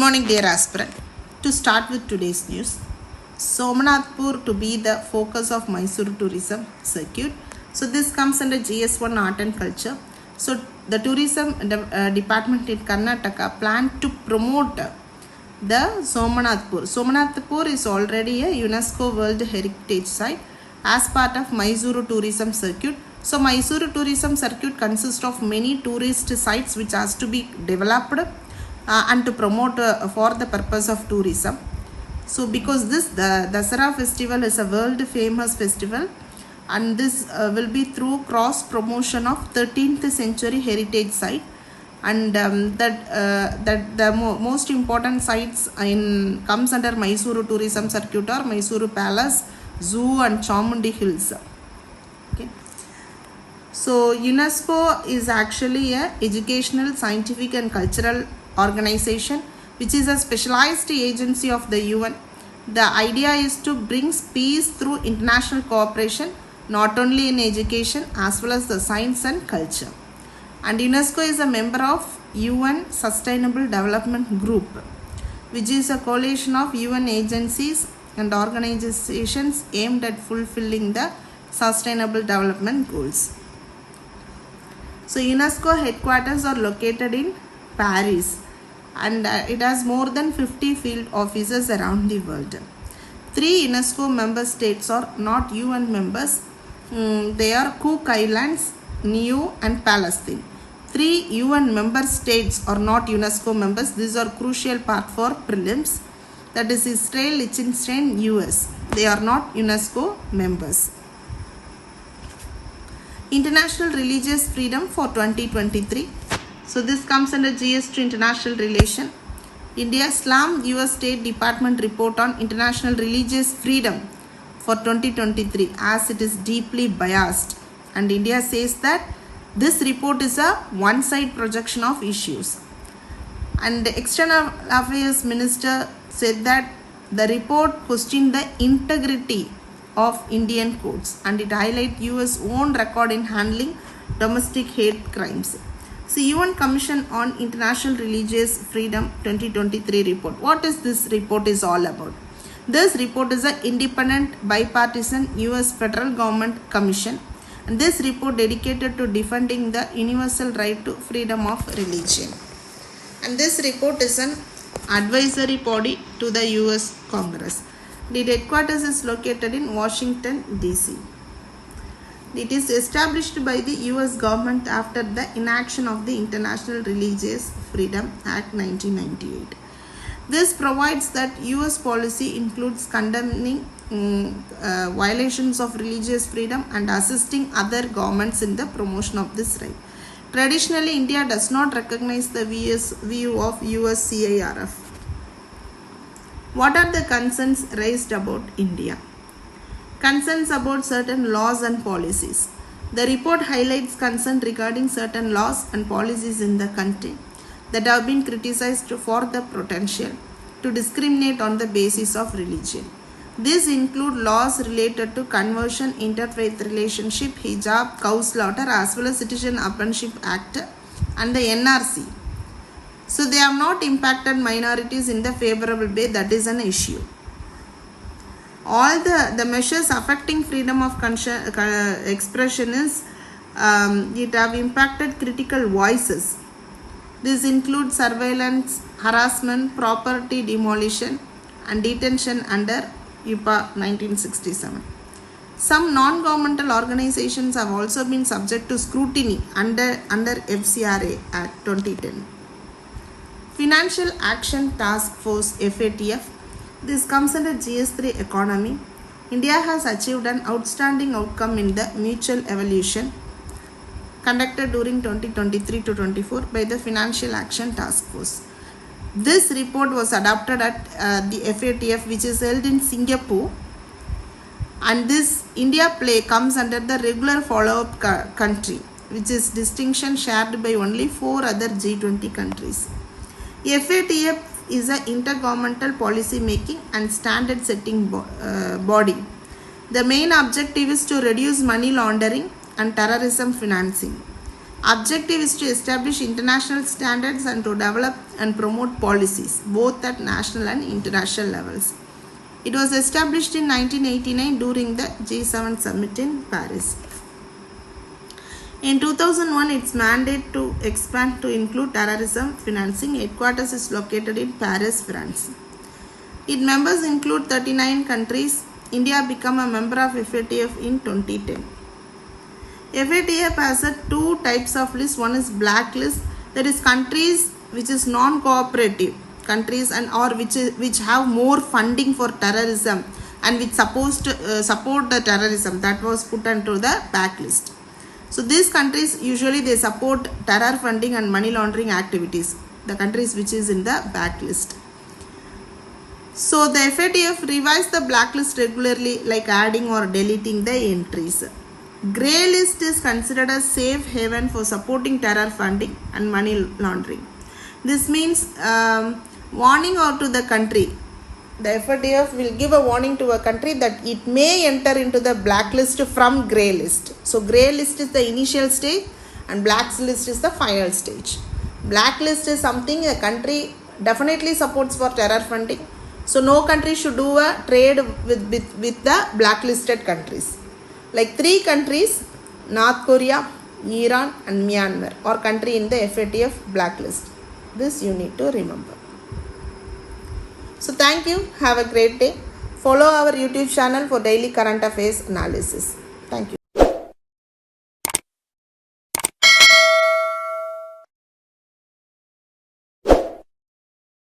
morning, dear aspirant. To start with today's news, Somnathpur to be the focus of Mysuru tourism circuit. So this comes under GS1 Art and Culture. So the tourism department in Karnataka planned to promote the Somnathpur. Somnathpur is already a UNESCO World Heritage Site as part of Mysuru tourism circuit. So Mysuru tourism circuit consists of many tourist sites which has to be developed and to promote for the purpose of tourism. So because the Dasara festival is a world famous festival, and this will be through cross promotion of 13th century heritage site, and that the most important sites comes under Mysuru tourism circuit or Mysuru Palace, Zoo and Chamundi Hills. Okay. So UNESCO is actually a educational, scientific and cultural organization which is a specialized agency of the UN. The idea is to bring peace through international cooperation, not only in education as well as the science and culture. And UNESCO is a member of UN Sustainable Development Group, which is a coalition of UN agencies and organizations aimed at fulfilling the Sustainable Development Goals. So UNESCO headquarters are located in Paris, and it has more than 50 field offices around the world. 3 UNESCO member states are not UN members. They are Cook Islands, Niue and Palestine. 3 UN member states are not UNESCO members. These are crucial part for prelims. That is Israel, Liechtenstein, US. They are not UNESCO members. International Religious Freedom for 2023. So this comes under GS2 International Relation. India slammed US State Department report on international religious freedom for 2023 as it is deeply biased. And India says that this report is a one-side projection of issues. And the External Affairs Minister said that the report questioned the integrity of Indian courts and it highlights US own record in handling domestic hate crimes. So UN Commission on International Religious Freedom 2023 report. What is this report is all about? This report is an independent bipartisan US federal government commission, and this report dedicated to defending the universal right to freedom of religion. And this report is an advisory body to the US Congress. The headquarters is located in Washington, D.C. It is established by the US government after the inaction of the International Religious Freedom Act 1998. This provides that US policy includes condemning violations of religious freedom and assisting other governments in the promotion of this right. Traditionally, India does not recognize the view of US CIRF. What are the concerns raised about India? Concerns about certain laws and policies. The report highlights concern regarding certain laws and policies in the country that have been criticized for the potential to discriminate on the basis of religion. These include laws related to conversion, interfaith relationship, hijab, cow slaughter, as well as Citizen Apprenticeship Act and the NRC. So they have not impacted minorities in the favorable way. That is an issue. All the measures affecting freedom of expression is it have impacted critical voices. This includes surveillance, harassment, property demolition and detention under UPA 1967. Some non-governmental organizations have also been subject to scrutiny under FCRA Act 2010. Financial Action Task Force FATF. This comes under GS3 economy. India has achieved an outstanding outcome in the mutual evaluation conducted during 2023 to 24 by the Financial Action Task Force. This report was adopted at the FATF, which is held in Singapore, and this India comes under the regular follow-up country, which is distinction shared by only 4 other G20 countries. FATF is an intergovernmental policy making and standard setting body. The main objective is to reduce money laundering and terrorism financing. Objective is to establish international standards and to develop and promote policies both at national and international levels. It was established in 1989 during the G7 summit in Paris. In 2001, its mandate to expand to include terrorism financing. Headquarters is located in Paris, France. Its members include 39 countries. India became a member of FATF in 2010. FATF has two types of list. One is blacklist, that is countries which is non-cooperative countries and or which have more funding for terrorism and which supposed to support the terrorism, that was put onto the blacklist. So these countries usually they support terror funding and money laundering activities, the countries which is in the blacklist. So the FATF revised the blacklist regularly, like adding or deleting the entries. Grey list is considered a safe haven for supporting terror funding and money laundering. This means warning out to the country. The FATF will give a warning to a country that it may enter into the blacklist from grey list. So grey list is the initial stage and blacklist is the final stage. Blacklist is something a country definitely supports for terror funding. So no country should do a trade with the blacklisted countries. Like 3 countries, North Korea, Iran and Myanmar, or country in the FATF blacklist. This you need to remember. So thank you. Have a great day. Follow our YouTube channel for daily current affairs analysis. Thank you.